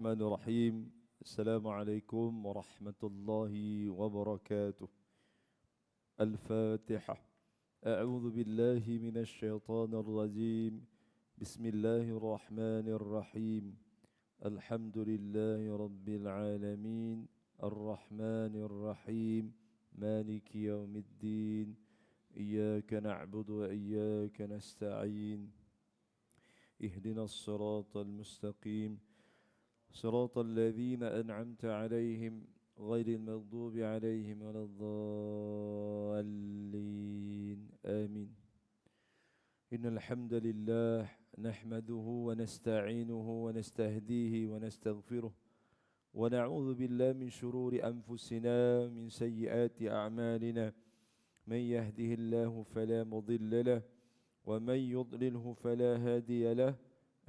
الرحمن الرحيم. السلام عليكم ورحمة الله وبركاته. الفاتحة. أعوذ بالله من الشيطان الرجيم. بسم الله الرحمن الرحيم. الحمد لله رب العالمين الرحمن الرحيم مالك يوم الدين إياك نعبد وإياك نستعين اهدنا الصراط المستقيم صراط الذين أنعمت عليهم غير المغضوب عليهم ولا الضالين آمين. إن الحمد لله نحمده ونستعينه ونستهديه ونستغفره ونعوذ بالله من شرور أنفسنا من سيئات أعمالنا. من يهده الله فلا مضل له ومن يضلله فلا هادي له.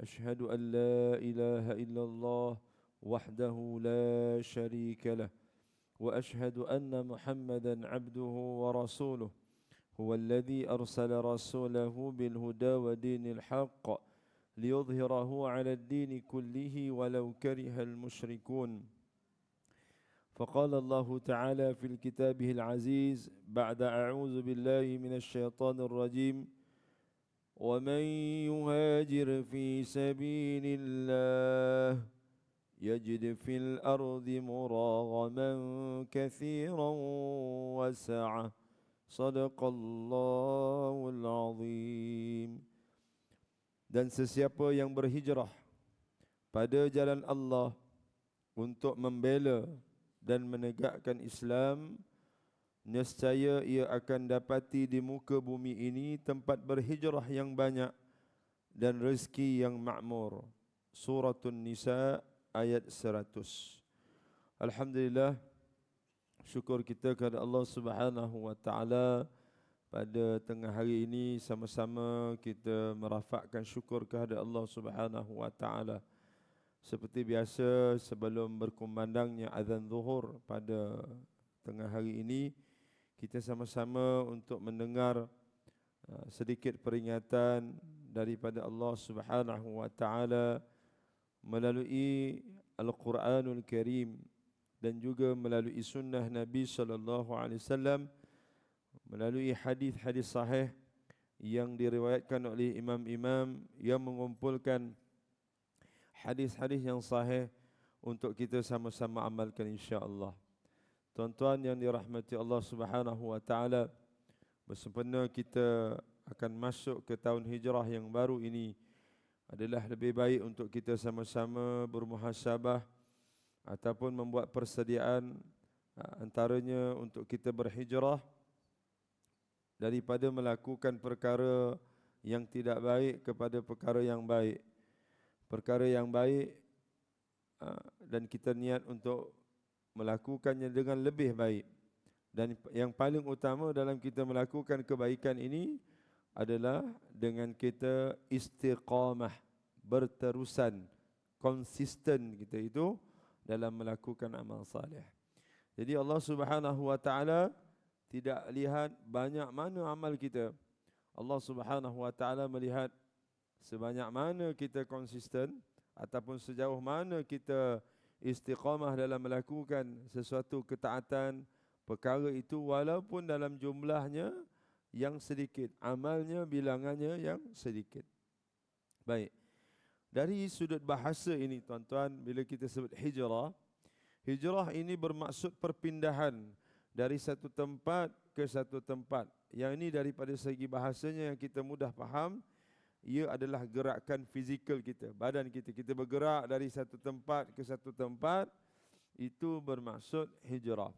أشهد أن لا إله إلا الله وحده لا شريك له وأشهد أن محمدا عبده ورسوله هو الذي أرسل رسوله بالهدى ودين الحق ليظهره على الدين كله ولو كره المشركون. فقال الله تعالى في كتابه العزيز بعد أعوذ بالله من الشيطان الرجيم: ومن يهاجر في سبيل الله يجد في الأرض مراغما كثيرا وسعة صدق الله العظيم. Dan sesiapa yang berhijrah pada jalan Allah untuk membela dan menegakkan Islam, nescaya ia akan dapati di muka bumi ini tempat berhijrah yang banyak dan rezeki yang makmur. Suratun Nisa ayat 100. Alhamdulillah, syukur kita kepada Allah Subhanahu wa taala, pada tengah hari ini sama-sama kita merafakkan syukur kepada Allah Subhanahu wa taala. Seperti biasa, sebelum berkumandangnya azan zuhur pada tengah hari ini, kita sama-sama untuk mendengar sedikit peringatan daripada Allah Subhanahu wa taala melalui Al-Quranul Karim dan juga melalui sunnah Nabi sallallahu alaihi wasallam, melalui hadis-hadis sahih yang diriwayatkan oleh imam-imam yang mengumpulkan hadis-hadis yang sahih untuk kita sama-sama amalkan insya-Allah. Tuan-tuan yang dirahmati Allah Subhanahu wa taala, bersempena kita akan masuk ke tahun hijrah yang baru ini, adalah lebih baik untuk kita sama-sama bermuhasabah ataupun membuat persediaan antaranya untuk kita berhijrah daripada melakukan perkara yang tidak baik kepada perkara yang baik. Perkara yang baik dan kita niat untuk melakukannya dengan lebih baik. Dan yang paling utama dalam kita melakukan kebaikan ini adalah dengan kita istiqamah, berterusan, konsisten kita itu dalam melakukan amal salih. Jadi Allah Subhanahu wa taala tidak lihat banyak mana amal kita. Allah Subhanahu wa taala melihat sebanyak mana kita konsisten ataupun sejauh mana kita istiqamah dalam melakukan sesuatu ketaatan, perkara itu walaupun dalam jumlahnya yang sedikit, amalnya bilangannya yang sedikit. Baik. Dari sudut bahasa ini tuan-tuan, bila kita sebut hijrah, hijrah ini bermaksud perpindahan dari satu tempat ke satu tempat. Yang ini daripada segi bahasanya yang kita mudah faham, ia adalah gerakan fizikal kita, badan kita. Kita bergerak dari satu tempat ke satu tempat, itu bermaksud hijrah.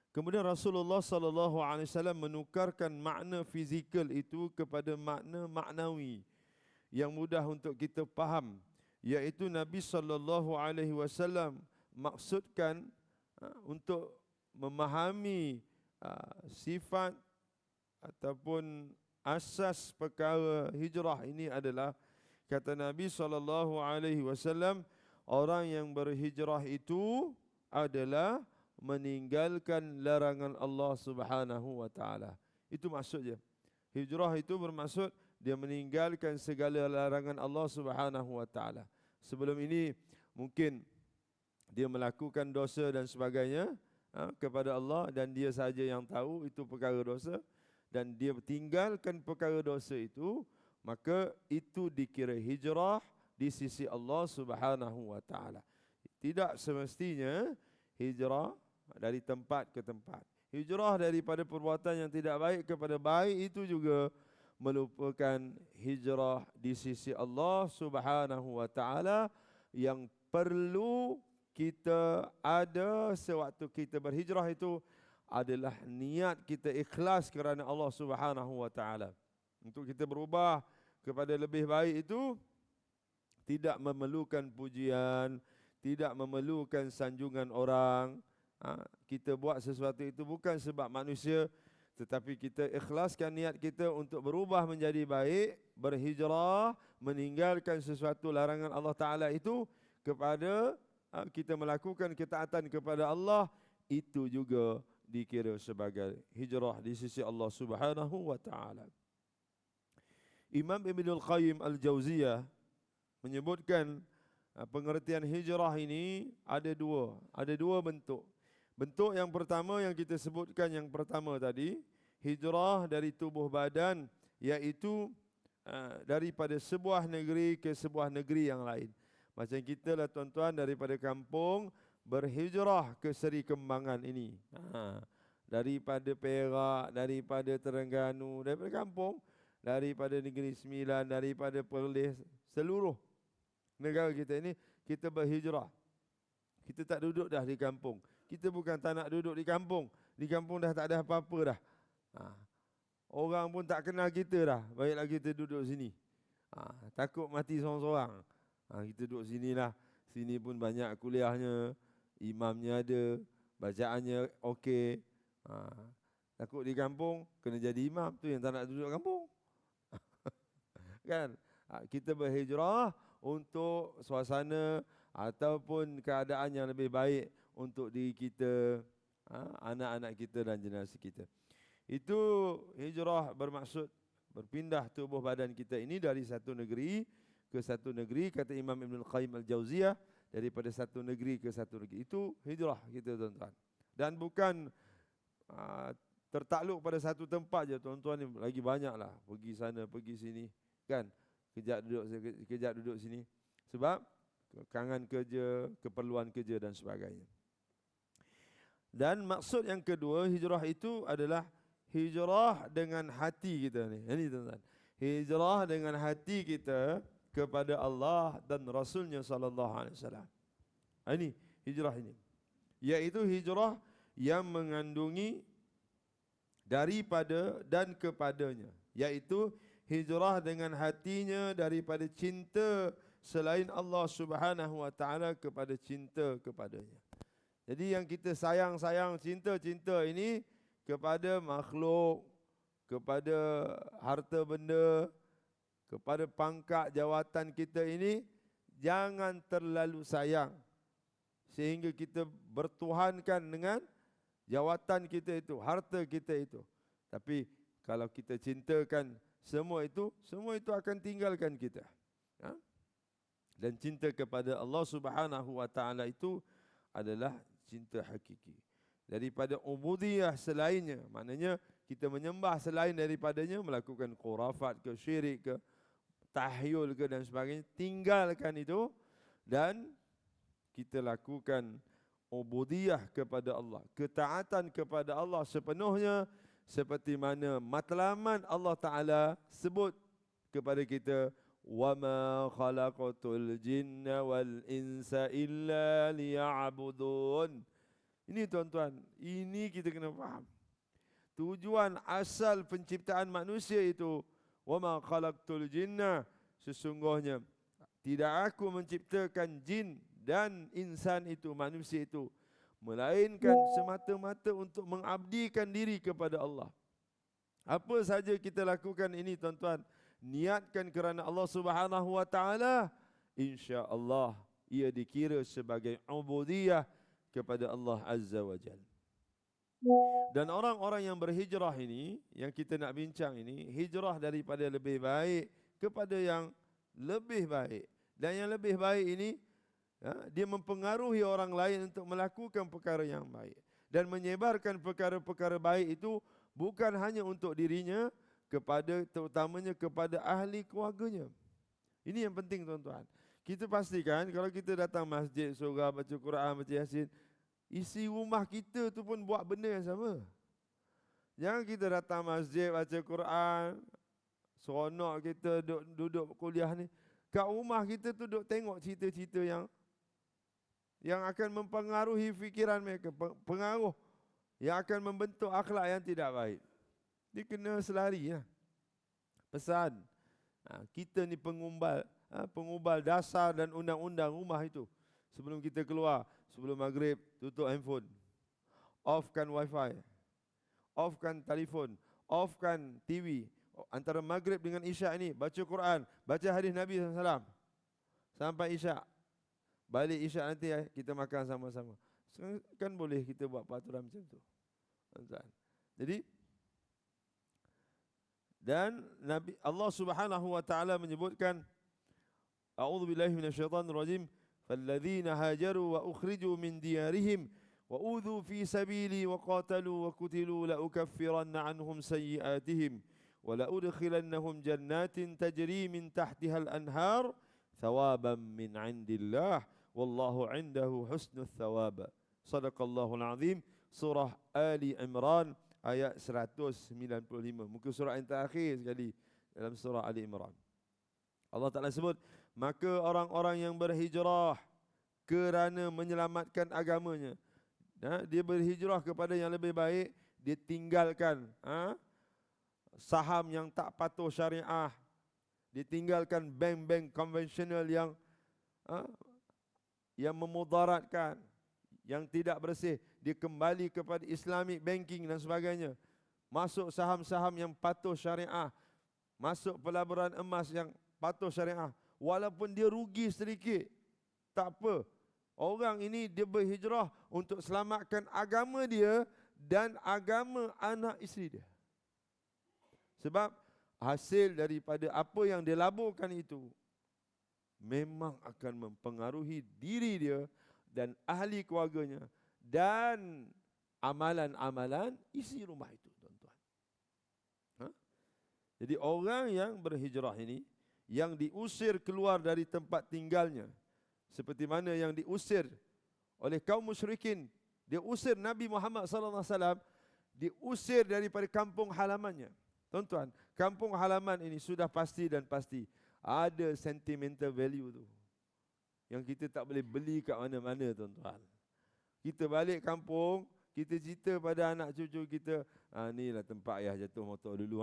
Kemudian Rasulullah sallallahu alaihi wasallam menukarkan makna fizikal itu kepada makna maknawi yang mudah untuk kita faham, iaitu Nabi sallallahu alaihi wasallam maksudkan untuk memahami sifat ataupun asas perkara hijrah ini adalah, kata Nabi sallallahu alaihi wasallam, orang yang berhijrah itu adalah meninggalkan larangan Allah Subhanahu wa taala. Itu maksudnya. Hijrah itu bermaksud dia meninggalkan segala larangan Allah Subhanahu wa taala. sebelum ini mungkin dia melakukan dosa dan sebagainya kepada Allah, dan dia saja yang tahu itu perkara dosa, dan dia tinggalkan perkara dosa itu, maka itu dikira hijrah di sisi Allah Subhanahu wa taala. Tidak semestinya hijrah dari tempat ke tempat. Hijrah daripada perbuatan yang tidak baik kepada baik itu juga merupakan hijrah di sisi Allah Subhanahu wa taala yang perlu kita ada sewaktu kita berhijrah itu adalah niat kita ikhlas kerana Allah Subhanahu wa taala. Untuk kita berubah kepada lebih baik itu tidak memerlukan pujian, tidak memerlukan sanjungan orang. Kita buat sesuatu itu bukan sebab manusia, tetapi kita ikhlaskan niat kita untuk berubah menjadi baik, berhijrah, meninggalkan sesuatu larangan Allah Ta'ala itu kepada kita melakukan ketaatan kepada Allah, itu juga dikira sebagai hijrah di sisi Allah Subhanahu wa taala. Imam Ibnul Qayyim Al-Jauziyah menyebutkan pengertian hijrah ini ada dua bentuk. Bentuk yang pertama yang kita sebutkan yang pertama tadi, hijrah dari tubuh badan, iaitu daripada sebuah negeri ke sebuah negeri yang lain. Macam kita lah tuan-tuan, daripada kampung berhijrah ke Seri Kembangan ini. Daripada Perak, daripada Terengganu, daripada kampung, daripada Negeri Sembilan, daripada Perlis, seluruh negara kita ini, kita berhijrah. Kita tak duduk dah di kampung. Kita bukan tak nak duduk di kampung. Di kampung dah tak ada apa-apa dah. Orang pun tak kenal kita dah. Baiklah kita duduk sini. Takut mati seorang-seorang. Kita duduk sinilah. Sini pun banyak kuliahnya, imamnya ada, bacaannya okey. Takut di kampung kena jadi imam, tu yang tak nak duduk kampung. Kan? Kita berhijrah untuk suasana ataupun keadaan yang lebih baik untuk diri kita, anak-anak kita dan generasi kita. Itu hijrah bermaksud berpindah tubuh badan kita ini dari satu negeri ke satu negeri, kata Imam Ibnul Qayyim Al-Jauziyah, daripada satu negeri ke satu negeri. Itu hijrah kita, tuan-tuan. Dan bukan tertakluk pada satu tempat je, tuan-tuan, ni lagi banyaklah, pergi sana, pergi sini, kan? Kejap duduk sini. Sebab kangan kerja, keperluan kerja dan sebagainya. Dan maksud yang kedua, hijrah itu adalah hijrah dengan hati kita ni. Ini tuan-tuan. Hijrah dengan hati kita kepada Allah dan Rasulnya sallallahu alaihi wasallam. Ini hijrah ini. Iaitu hijrah yang mengandungi daripada dan kepadanya. Iaitu hijrah dengan hatinya daripada cinta selain Allah Subhanahu wa taala kepada cinta kepadanya. Jadi yang kita sayang-sayang, cinta-cinta ini kepada makhluk, kepada harta benda, kepada pangkat jawatan kita ini, jangan terlalu sayang sehingga kita bertuhankan dengan jawatan kita itu, harta kita itu. Tapi kalau kita cintakan semua itu akan tinggalkan kita. Dan cinta kepada Allah Subhanahu wa taala itu adalah cinta hakiki. Daripada ubudiyah selainnya, maknanya kita menyembah selain daripadanya, melakukan khurafat ke, syirik ke, tahyul ke dan sebagainya, tinggalkan itu dan kita lakukan ubudiyah kepada Allah, ketaatan kepada Allah sepenuhnya, seperti mana matlamat Allah Ta'ala sebut kepada kita, وَمَا خَلَقْتُ الْجِنَّ وَالْإِنسَ إِلَّا لِيَعْبُدُونَ. Ini tuan-tuan, ini kita kena faham. Tujuan asal penciptaan manusia itu, وَمَا خَلَقْتُ الْجِنَّ, sesungguhnya tidak aku menciptakan jin dan insan itu, manusia itu, melainkan semata-mata untuk mengabdikan diri kepada Allah. Apa saja kita lakukan ini, tuan-tuan, niatkan kerana Allah Subhanahu wa taala, insya-Allah ia dikira sebagai ubudiyah kepada Allah Azza wa Jalla. Dan orang-orang yang berhijrah ini, yang kita nak bincang ini, hijrah daripada lebih baik kepada yang lebih baik, Dan yang lebih baik ini, dia mempengaruhi orang lain untuk melakukan perkara yang baik. Dan menyebarkan perkara-perkara baik itu bukan hanya untuk dirinya, terutamanya kepada ahli keluarganya. Ini yang penting tuan-tuan. Kita pastikan kalau kita datang masjid, surau, baca Quran, baca Yasin, isi rumah kita tu pun buat benda yang sama. Jangan kita datang masjid, baca Quran, seronok kita duduk kuliah ni, kat rumah kita tu duduk tengok cerita-cerita yang akan mempengaruhi fikiran mereka, pengaruh yang akan membentuk akhlak yang tidak baik. Dia kena selari lah. Pesan, kita ni pengubal dasar dan undang-undang rumah itu. Sebelum kita keluar, sebelum maghrib, tutup handphone, offkan wifi, offkan telefon, offkan TV. Antara maghrib dengan isyak ini, baca Quran, baca hadis Nabi SAW. Sampai isyak. Balik isyak nanti kita makan sama-sama. Kan boleh kita buat peraturan macam tu. Jadi, dan Nabi Allah Subhanahu wa taala menyebutkan, A'udzubillahi minasyaitonir rajim, falladzina hajaru wa ukhriju min diyarihim wa udhu fi sabili wa qatalu wa kutilu la ukaffiranna anhum sayyi'atihim wa la udkhilannahum jannatin tajri min tahtiha al-anhar thawaban min 'indillah wallahu 'indahu husnul thawab. Shadaqallahul azim. Surah Ali Imran ayat 195. Muka surah yang terakhir sekali dalam surah Ali Imran. Allah Ta'ala sebut, maka orang-orang yang berhijrah kerana menyelamatkan agamanya, dia berhijrah kepada yang lebih baik, dia tinggalkan saham yang tak patuh syariah, dia tinggalkan bank-bank konvensional yang memudaratkan, yang tidak bersih, dia kembali kepada Islamic banking dan sebagainya. Masuk saham-saham yang patuh syariah, masuk pelaburan emas yang patuh syariah. Walaupun dia rugi sedikit, tak apa. Orang ini dia berhijrah untuk selamatkan agama dia dan agama anak isteri dia. Sebab hasil daripada apa yang dia laburkan itu memang akan mempengaruhi diri dia dan ahli keluarganya dan amalan-amalan isi rumah itu, tuan-tuan. Jadi orang yang berhijrah ini, yang diusir keluar dari tempat tinggalnya, seperti mana yang diusir oleh kaum musyrikin, dia usir Nabi Muhammad sallallahu alaihi wasallam, diusir daripada kampung halamannya. Tuan-tuan, kampung halaman ini sudah pasti dan pasti ada sentimental value tu, yang kita tak boleh beli kat mana-mana, tuan-tuan. Kita balik kampung, kita cerita pada anak cucu kita, inilah tempat ayah jatuh motor dulu,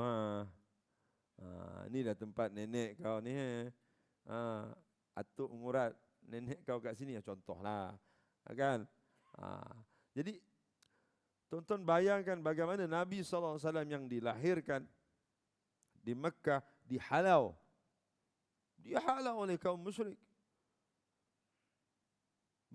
inilah tempat nenek kau ni, atuk ngurat nenek kau kat sini, contohlah, kan? Jadi tuan-tuan bayangkan bagaimana Nabi SAW yang dilahirkan di Mekah dihalau oleh kaum musyrik.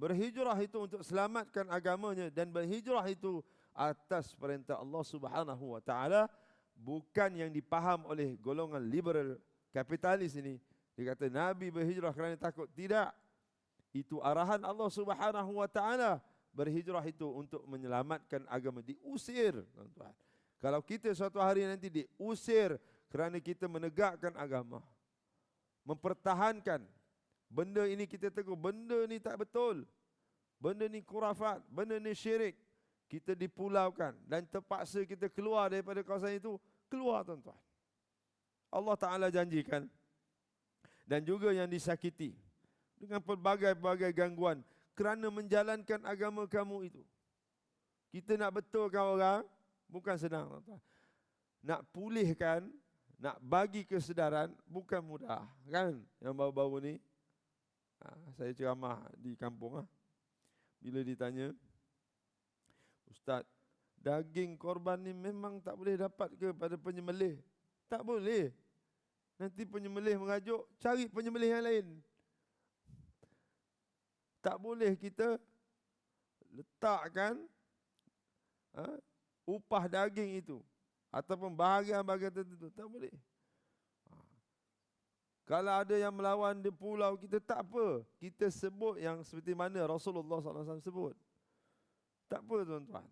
Berhijrah itu untuk selamatkan agamanya, dan berhijrah itu atas perintah Allah Subhanahu wa taala, bukan yang dipaham oleh golongan liberal kapitalis ini. Dia kata Nabi berhijrah kerana takut. Tidak. Itu arahan Allah Subhanahu wa taala. Berhijrah itu untuk menyelamatkan agama, diusir, tuan-tuan. Kalau kita suatu hari nanti diusir kerana kita menegakkan agama, mempertahankan benda ini, kita tegur benda ni tak betul, benda ni khurafat, benda ni syirik, kita dipulaukan dan terpaksa kita keluar daripada kawasan itu, keluar, tuan-tuan. Allah Ta'ala janjikan, dan juga yang disakiti dengan pelbagai-bagai gangguan kerana menjalankan agama kamu itu. Kita nak betulkan orang bukan senang, tuan-tuan. Nak pulihkan, nak bagi kesedaran bukan mudah, kan? Yang baru-baru ni saya ceramah di kampung, bila ditanya, Ustaz, daging korban ni memang tak boleh dapat ke pada penyembelih? Tak boleh. Nanti penyembelih mengajuk, cari penyembelih yang lain. Tak boleh kita letakkan upah daging itu ataupun bahagian-bahagian tertentu, tak boleh. Kalau ada yang melawan di pulau kita, tak apa. Kita sebut yang seperti mana Rasulullah SAW sebut. Tak apa tuan-tuan.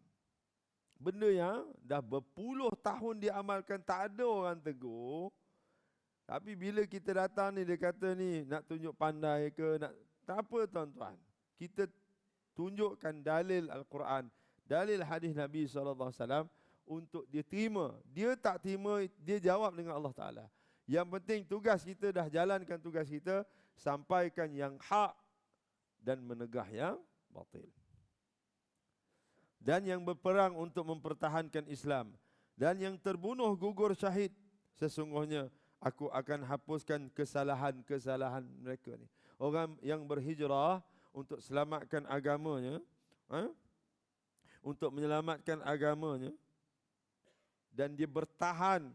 Benda yang dah berpuluh tahun diamalkan, tak ada orang tegur. Tapi bila kita datang ni, dia kata ni nak tunjuk pandai ke, nak, tak apa tuan-tuan. Kita tunjukkan dalil Al-Quran, dalil hadis Nabi SAW untuk dia terima. Dia tak terima, dia jawab dengan Allah Ta'ala. Yang penting tugas kita dah jalankan tugas kita, sampaikan yang hak dan menegah yang batil. Dan yang berperang untuk mempertahankan Islam. Dan yang terbunuh gugur syahid, sesungguhnya aku akan hapuskan kesalahan-kesalahan mereka ni. Orang yang berhijrah untuk selamatkan agamanya, untuk menyelamatkan agamanya, dan dia bertahan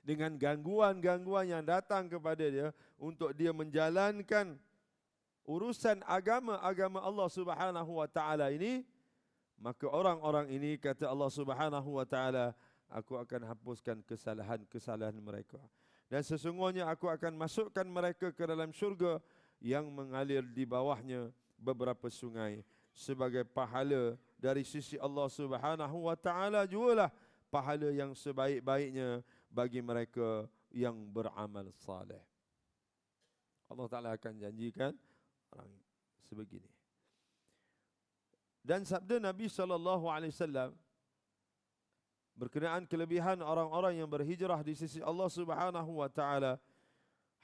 dengan gangguan-gangguan yang datang kepada dia untuk dia menjalankan urusan agama Allah Subhanahu wa taala ini, maka orang-orang ini, kata Allah Subhanahu wa taala, aku akan hapuskan kesalahan-kesalahan mereka. Dan sesungguhnya aku akan masukkan mereka ke dalam syurga yang mengalir di bawahnya beberapa sungai. Sebagai pahala dari sisi Allah Subhanahu wa taala jugalah pahala yang sebaik-baiknya bagi mereka yang beramal saleh. Allah Ta'ala akan janjikan orang sebegini. Dan sabda Nabi SAW berkenaan kelebihan orang-orang yang berhijrah di sisi Allah Subhanahu wa taala.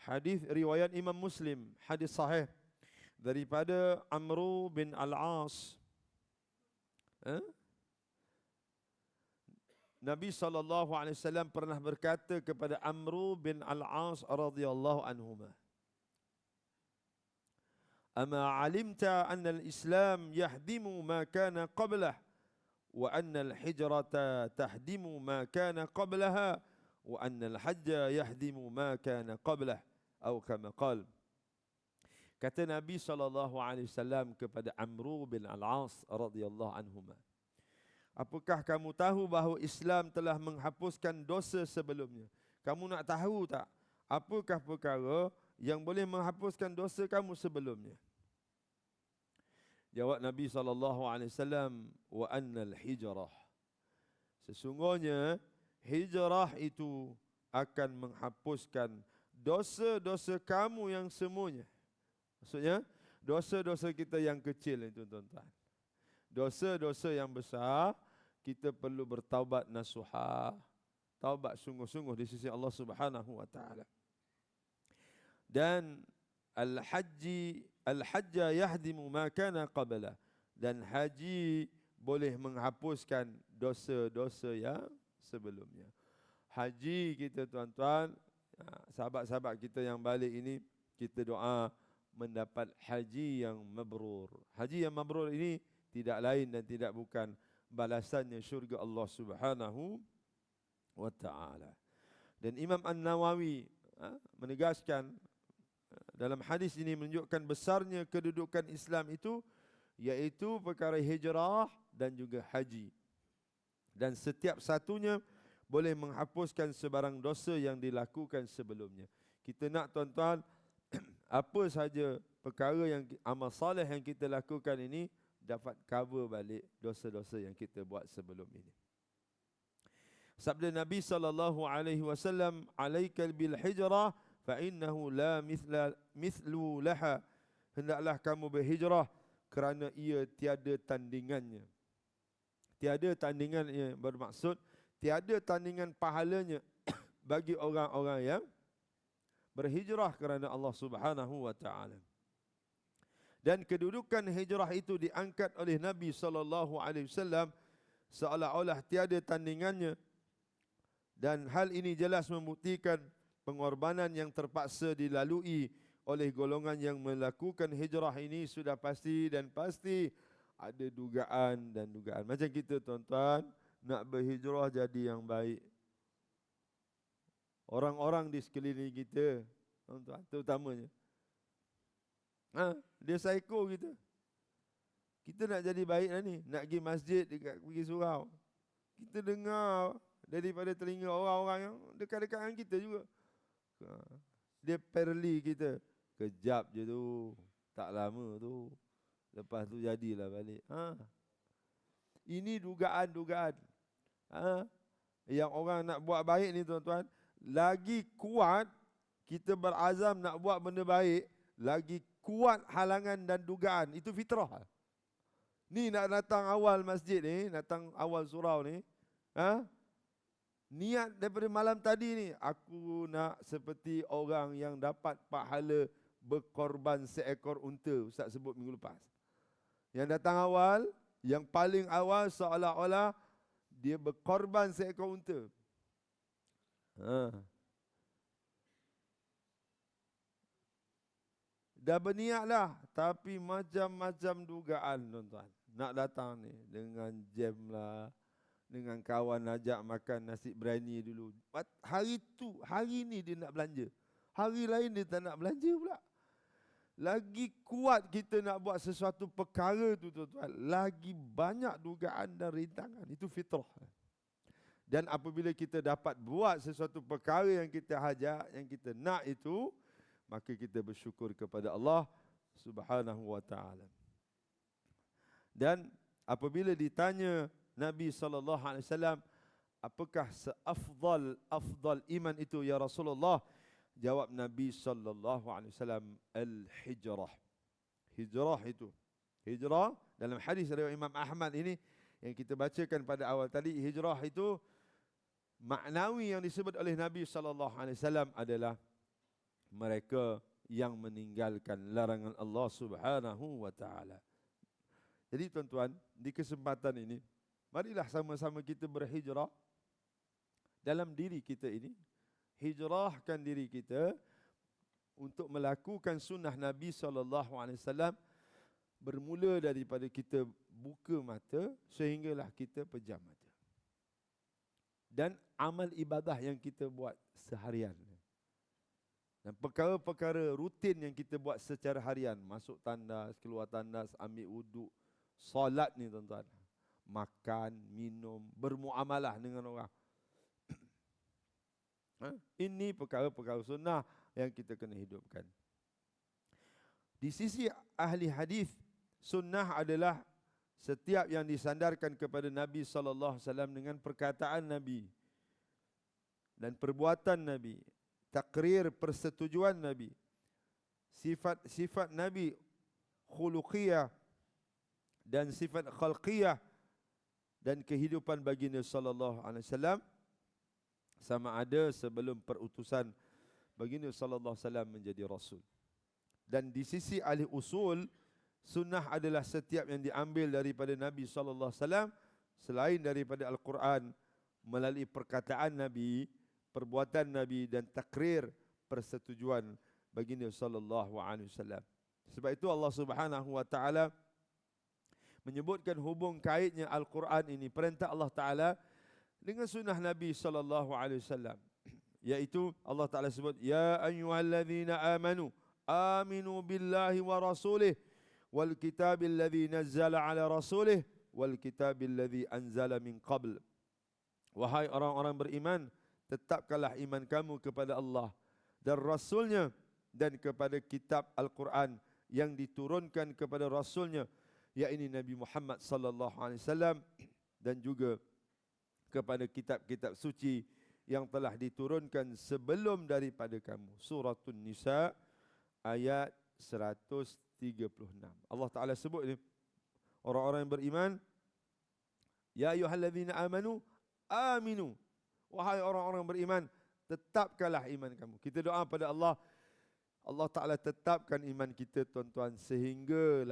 Hadis riwayat Imam Muslim, hadis sahih daripada Amr bin Al-As. Nabi SAW pernah berkata kepada Amr bin Al-As radhiyallahu anhuma, "Ama 'alimta anna al-Islam yahdimu ma kana qablah wa anna al-hijrata tahdimu ma kana qablaha wa anna al-hajja yahdimu ma kana qablah atau kama qala." Kata Nabi SAW kepada Amr bin Al-As radhiyallahu anhuma, apakah kamu tahu bahawa Islam telah menghapuskan dosa sebelumnya? Kamu nak tahu tak apakah perkara yang boleh menghapuskan dosa kamu sebelumnya? Jawab Nabi SAW, wa annal hijrah. Sesungguhnya hijrah itu akan menghapuskan dosa-dosa kamu yang semuanya. Maksudnya dosa-dosa kita yang kecil itu tuan-tuan. Dosa-dosa yang besar kita perlu bertaubat nasuha, taubat sungguh-sungguh di sisi Allah Subhanahu wa taala. Dan al-hajja yahdimu ma kana qabla, dan haji boleh menghapuskan dosa-dosa yang sebelumnya. Haji kita tuan-tuan, sahabat-sahabat kita yang balik ini, kita doa mendapat haji yang mabrur. Haji yang mabrur ini tidak lain dan tidak bukan balasannya syurga Allah Subhanahu wa taala. Dan Imam An-Nawawi menegaskan dalam hadis ini menunjukkan besarnya kedudukan Islam itu, iaitu perkara hijrah dan juga haji. Dan setiap satunya boleh menghapuskan sebarang dosa yang dilakukan sebelumnya. Kita nak tuan-tuan, apa saja perkara yang amal saleh yang kita lakukan ini dapat cover balik dosa-dosa yang kita buat sebelum ini. Sabda Nabi SAW, "Alaikal bil hijrah fa innahu la mithlu laha." Hendaklah kamu berhijrah kerana ia tiada tandingannya. Tiada tandingannya bermaksud tiada tandingan pahalanya bagi orang-orang yang berhijrah kerana Allah Subhanahu wa taala. Dan kedudukan hijrah itu diangkat oleh Nabi SAW seolah-olah tiada tandingannya. Dan hal ini jelas membuktikan pengorbanan yang terpaksa dilalui oleh golongan yang melakukan hijrah ini sudah pasti, dan pasti ada dugaan dan dugaan. Macam kita tuan-tuan nak berhijrah jadi yang baik. Orang-orang di sekeliling kita, tuan-tuan, terutamanya, dia psycho kita. Kita nak jadi baik lah ni, nak pergi masjid, pergi surau. Kita dengar daripada telinga orang-orang yang dekat-dekat dengan kita juga. dia perli kita. Kejap je tu. Tak lama tu. Lepas tu jadilah balik. Ini dugaan-dugaan. Yang orang nak buat baik ni tuan-tuan, lagi kuat kita berazam nak buat benda baik, lagi kuat halangan dan dugaan. Itu fitrah. Ni nak datang awal masjid ni, datang awal surau ni, niat daripada malam tadi ni, aku nak seperti orang yang dapat pahala berkorban seekor unta, Ustaz sebut minggu lepas. Yang datang awal, yang paling awal seolah-olah dia berkorban seekor unta. Dah berniat dah, tapi macam-macam dugaan tuan-tuan. Nak datang ni dengan jam lah, dengan kawan ajak makan nasi berani dulu. Hari ni dia nak belanja. Hari lain dia tak nak belanja pula. Lagi kuat kita nak buat sesuatu perkara tu tuan-tuan, lagi banyak dugaan dan rintangan. Itu fitrah. Dan apabila kita dapat buat sesuatu perkara yang kita hajat, yang kita nak itu, maka kita bersyukur kepada Allah Subhanahu wa taala. Dan apabila ditanya Nabi SAW, apakah seafdal iman itu ya Rasulullah? Jawab Nabi SAW, al-hijrah. Hijrah itu. Hijrah dalam hadis riwayat Imam Ahmad ini yang kita bacakan pada awal tadi, hijrah itu maknawi yang disebut oleh Nabi SAW adalah mereka yang meninggalkan larangan Allah Subhanahu wa taala. Jadi tuan-tuan, di kesempatan ini, marilah sama-sama kita berhijrah dalam diri kita ini. Hijrahkan diri kita untuk melakukan sunnah Nabi SAW, bermula daripada kita buka mata sehinggalah kita pejam mata. Dan amal ibadah yang kita buat seharian. Dan perkara-perkara rutin yang kita buat secara harian, masuk tandas, keluar tandas, ambil wuduk, solat ni tuan-tuan, makan, minum, bermuamalah dengan orang. Ini perkara-perkara sunnah yang kita kena hidupkan. Di sisi ahli hadis, sunnah adalah setiap yang disandarkan kepada Nabi SAW dengan perkataan Nabi dan perbuatan Nabi, takrir persetujuan Nabi, sifat-sifat Nabi khuluqiyah dan sifat khalqiyah dan kehidupan baginda SAW sama ada sebelum perutusan baginda SAW menjadi Rasul. Dan di sisi ahli usul, sunnah adalah setiap yang diambil daripada Nabi SAW selain daripada Al-Quran melalui perkataan Nabi, perbuatan Nabi dan takrir persetujuan baginda SAW. Sebab itu Allah Subhanahu wa taala menyebutkan hubung kaitnya Al-Quran ini, perintah Allah Taala dengan sunnah Nabi SAW, iaitu Allah Taala sebut, ya ayyuhalladzina amanu aminu billahi wa rasulih wal kitabil ladzi nazzala ala rasulih wal kitabil ladzi anzala min qabl. Wahai orang-orang beriman, tetapkanlah iman kamu kepada Allah dan Rasulnya dan kepada kitab Al-Quran yang diturunkan kepada Rasulnya, yakni Nabi Muhammad SAW, dan juga kepada kitab-kitab suci yang telah diturunkan sebelum daripada kamu. Suratun Nisa ayat 136. Allah Ta'ala sebut ni, orang-orang yang beriman, ya ayyuhalladzina amanu aminu. Wahai orang-orang beriman, tetapkanlah iman kamu. Kita doa pada Allah, Allah Ta'ala tetapkan iman kita tuan-tuan sehingga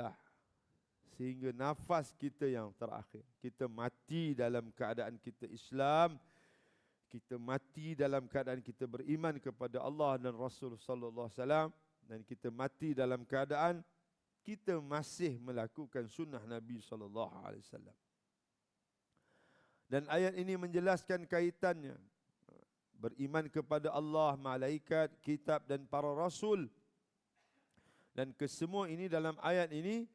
nafas kita yang terakhir. Kita mati dalam keadaan kita Islam, kita mati dalam keadaan kita beriman kepada Allah dan Rasul sallallahu alaihi wasallam, dan kita mati dalam keadaan kita masih melakukan sunnah Nabi sallallahu alaihi wasallam. Dan ayat ini menjelaskan kaitannya beriman kepada Allah, malaikat, kitab dan para rasul. Dan kesemua ini dalam ayat ini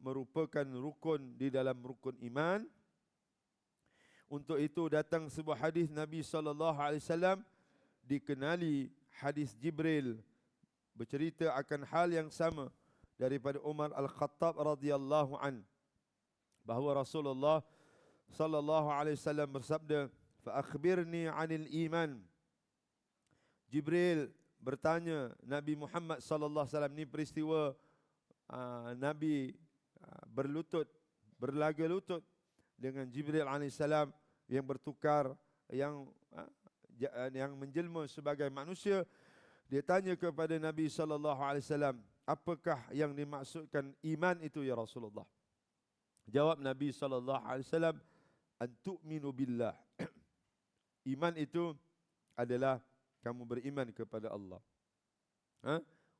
merupakan rukun di dalam rukun iman. Untuk itu datang sebuah hadis Nabi SAW, dikenali hadis Jibril bercerita akan hal yang sama daripada Umar Al-Khattab radhiyallahu an, bahawa Rasulullah sallallahu alaihi wasallam bersabda, "Fa akhbirni 'anil iman." Jibril bertanya Nabi Muhammad sallallahu alaihi wasallam, ni peristiwa Nabi berlaga lutut dengan Jibril alaihissalam yang bertukar, yang menjelma sebagai manusia. Dia tanya kepada Nabi sallallahu alaihi wasallam, apakah yang dimaksudkan iman itu ya Rasulullah? Jawab Nabi sallallahu alaihi wasallam, an tu'minu billah. Iman itu adalah kamu beriman kepada Allah,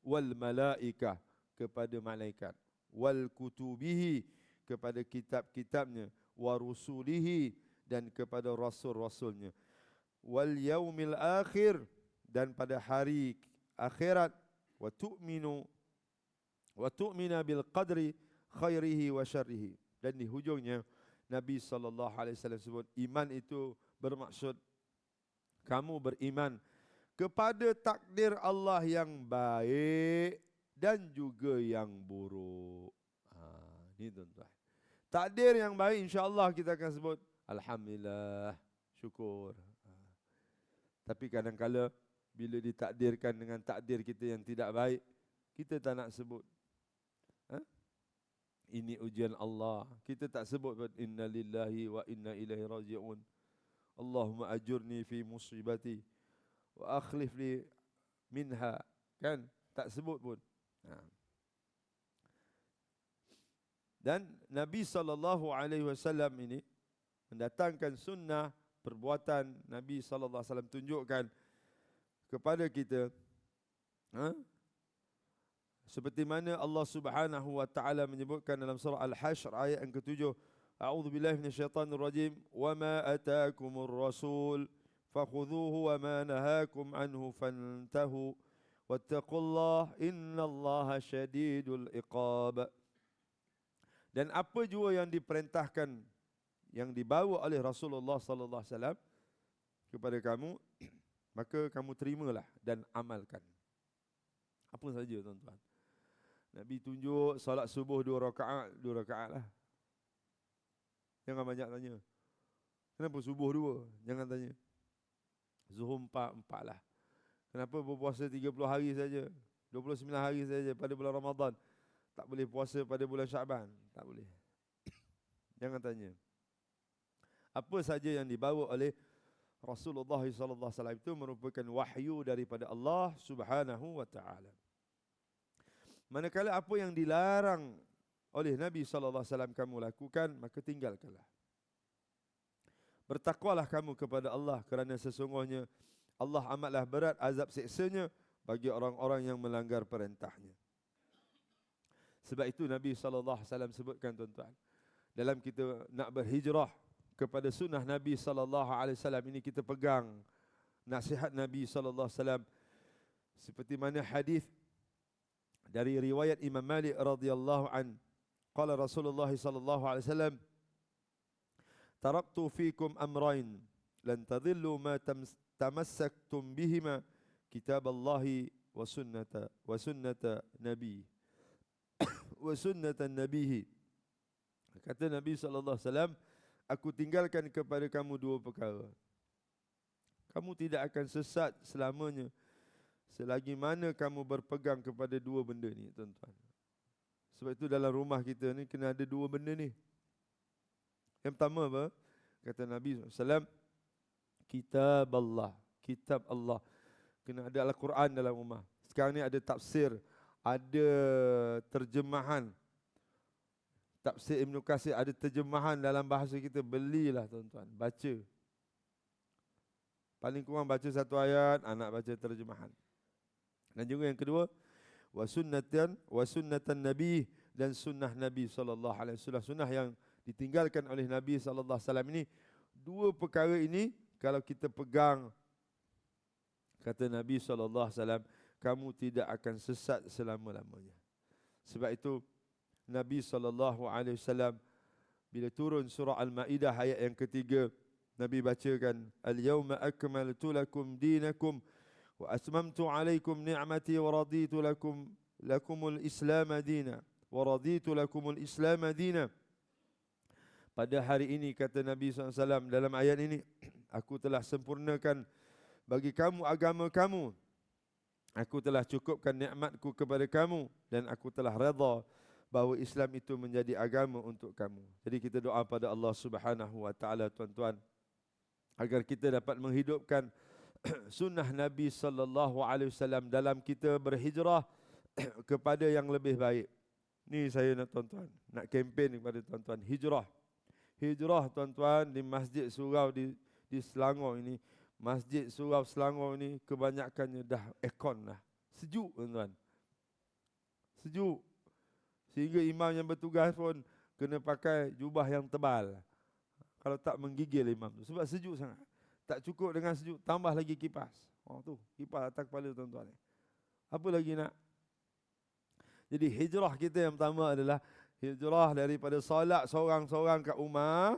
wal malaikah, kepada malaikat, wal kutubihi, kepada kitab-kitabnya, wa rusulihi, dan kepada rasul-rasulnya, wal yaumil akhir, dan pada hari akhirat, wa tu'mina bil qadri khairihi wa syarrihi. Dan di hujungnya Nabi sallallahu alaihi wasallam sebut, iman itu bermaksud kamu beriman kepada takdir Allah yang baik dan juga yang buruk. Ini tuan-tuan. Takdir yang baik insya-Allah kita akan sebut alhamdulillah, syukur. Tapi kadang-kala bila ditakdirkan dengan takdir kita yang tidak baik, kita tak nak sebut. Ini ujian Allah. Kita tak sebut inna lillahi wa inna ilaihi raji'un. Allahumma ajurni fi musibati wa akhlif li minha. Kan? Tak sebut pun. Dan Nabi SAW ini mendatangkan sunnah perbuatan Nabi SAW, tunjukkan kepada kita seperti mana Allah Subhanahu wa taala menyebutkan dalam surah Al-Hashr ayat yang ke-7, a'udzu billahi minasyaitonir rajim, wa ma ataakumur rasul fakhudhuhu wa ma nahakum anhu fantahu wattaqullaha innallaha syadidul iqab. Dan apa jua yang diperintahkan, yang dibawa oleh Rasulullah sallallahu alaihi wasallam kepada kamu, maka kamu terimalah dan amalkan. Apa saja tuan-tuan. Nabi tunjuk salat subuh 2 rakaat lah. Jangan banyak tanya. Kenapa subuh 2? Jangan tanya. Zuhur 4 lah. Kenapa berpuasa 30 hari saja? 29 hari saja pada bulan Ramadan. Tak boleh puasa pada bulan Syaban? Tak boleh. Jangan tanya. Apa saja yang dibawa oleh Rasulullah sallallahu alaihi wasallam itu merupakan wahyu daripada Allah Subhanahu wa taala. Manakala apa yang dilarang oleh Nabi sallallahu alaihi wasallam kamu lakukan, maka tinggalkanlah. Bertakwalah kamu kepada Allah, kerana sesungguhnya Allah amatlah berat azab siksanya bagi orang-orang yang melanggar perintahnya. Sebab itu Nabi sallallahu alaihi wasallam sebutkan tuan-tuan, dalam kita nak berhijrah kepada sunnah Nabi sallallahu alaihi wasallam ini, kita pegang nasihat Nabi sallallahu alaihi wasallam seperti mana hadis dari riwayat Imam Malik radhiyallahu an, qala Rasulullah sallallahu alaihi wasallam, taraktu fikum amrayn lan tadhillu ma tamassaktum bihima, kitaballahi wa sunnata nabi wa sunnatan nabihi. Kata Nabi sallallahu alaihi wasallam, aku tinggalkan kepada kamu 2 perkara. Kamu tidak akan sesat selamanya selagi mana kamu berpegang kepada 2 benda ni, tuan-tuan. Sebab itu dalam rumah kita ni kena ada 2 benda ni. Yang pertama apa? Kata Nabi SAW, kitab Allah. Kitab Allah. Kena ada Al-Quran dalam rumah. Sekarang ni ada tafsir, ada terjemahan. Tafsir Ibn Katsir, ada terjemahan dalam bahasa kita. Belilah tuan-tuan, baca. Paling kurang baca 1 ayat, anak baca terjemahan. Dan juga yang kedua, wa sunnatan nabi, dan sunnah Nabi sallallahu alaihi wasallam, sunnah yang ditinggalkan oleh Nabi sallallahu alaihi wasallam ini. 2 perkara ini kalau kita pegang, kata Nabi sallallahu alaihi wasallam, kamu tidak akan sesat selama-lamanya. Sebab itu Nabi sallallahu alaihi wasallam bila turun surah Al-Maidah ayat yang ke-3, Nabi bacakan, al-yawma akmaltu lakum dinakum Wa atmamtu alaikum ni'mati wa raditu lakumul Islam dina. Wa raditu lakumul Islam dina. Pada hari ini kata Nabi SAW dalam ayat ini, aku telah sempurnakan bagi kamu agama kamu. Aku telah cukupkan nikmatku kepada kamu dan aku telah redha bahawa Islam itu menjadi agama untuk kamu. Jadi kita doa pada Allah Subhanahu wa taala tuan-tuan agar kita dapat menghidupkan sunnah Nabi sallallahu alaihi wasallam dalam kita berhijrah kepada yang lebih baik. Ni saya nak tuan-tuan, nak kempen kepada tuan-tuan hijrah. Hijrah tuan-tuan di Masjid Surau di Selangor ini. Masjid Surau Selangor ini kebanyakannya dah aircon dah. Sejuk tuan-tuan. Sejuk. Sehingga imam yang bertugas pun kena pakai jubah yang tebal. Kalau tak menggigil imam tu. Sebab sejuk sangat. Tak cukup dengan sejuk, tambah lagi kipas. Oh tu, kipas atas kepala tuan-tuan. Apa lagi nak? Jadi hijrah kita yang pertama adalah hijrah daripada solat seorang-seorang kat rumah.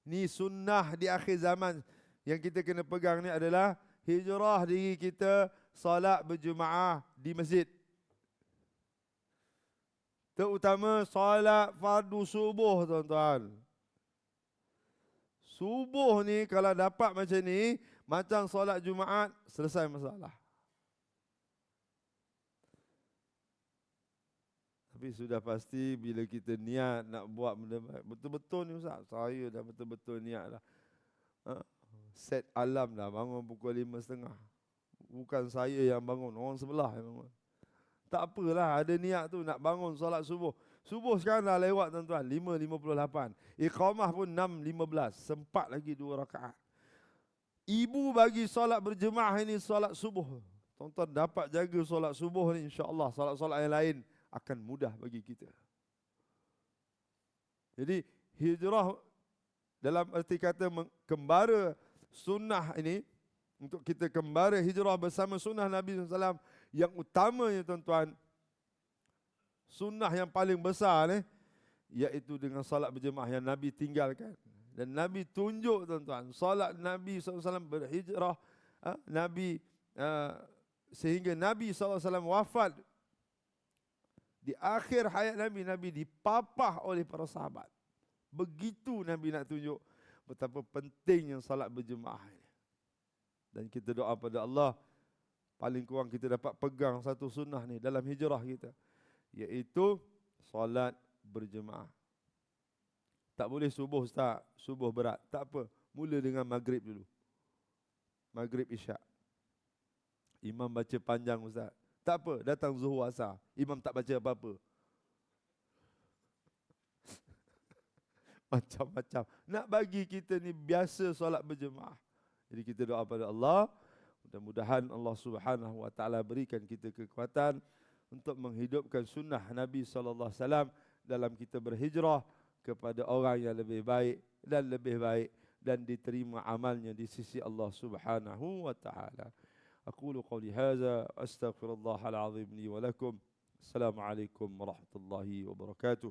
Ni sunnah di akhir zaman. Yang kita kena pegang ni adalah hijrah diri kita solat berjemaah di masjid. Terutama solat fardu subuh tuan-tuan. Subuh ni kalau dapat macam ni, macam solat Jumaat, selesai masalah. Tapi sudah pasti bila kita niat nak buat benda betul-betul ni Ustaz, saya dah betul-betul niat dah. Set alam dah bangun pukul 5.30. Bukan saya yang bangun, orang sebelah yang bangun. Tak apalah, ada niat tu nak bangun solat subuh. Subuh sekarang dah lewat tuan-tuan, 5.58. Iqamah pun 6.15, sempat lagi 2 rakaat. Ibu bagi solat berjemaah ini solat subuh. Tuan-tuan dapat jaga solat subuh ni, insya-Allah solat-solat yang lain akan mudah bagi kita. Jadi hijrah dalam arti kata kembara sunnah ini, untuk kita kembara hijrah bersama sunnah Nabi SAW yang utamanya tuan-tuan, sunnah yang paling besar ni, iaitu dengan salat berjemaah yang Nabi tinggalkan. Dan Nabi tunjuk tuan-tuan, salat Nabi SAW berhijrah, Nabi sehingga Nabi SAW wafat. Di akhir hayat Nabi, Nabi dipapah oleh para sahabat. Begitu Nabi nak tunjuk betapa pentingnya salat berjemaah ini. Dan kita doa pada Allah, paling kurang kita dapat pegang satu sunnah ni dalam hijrah kita, iaitu salat berjemaah. Tak boleh subuh Ustaz, subuh berat. Tak apa, mula dengan maghrib dulu. Maghrib isyak. Imam baca panjang Ustaz. Tak apa, datang zuhur asar, imam tak baca apa-apa. Macam-macam. Nak bagi kita ni biasa solat berjemaah. Jadi kita doa pada Allah, mudah-mudahan Allah Subhanahu wa taala berikan kita kekuatan untuk menghidupkan sunnah Nabi sallallahu alaihi wasallam dalam kita berhijrah kepada orang yang lebih baik dan diterima amalnya di sisi Allah Subhanahu wa taala. Aqulu qawli hadza astaghfirullahal azim li wa lakum. Assalamualaikum warahmatullahi wabarakatuh.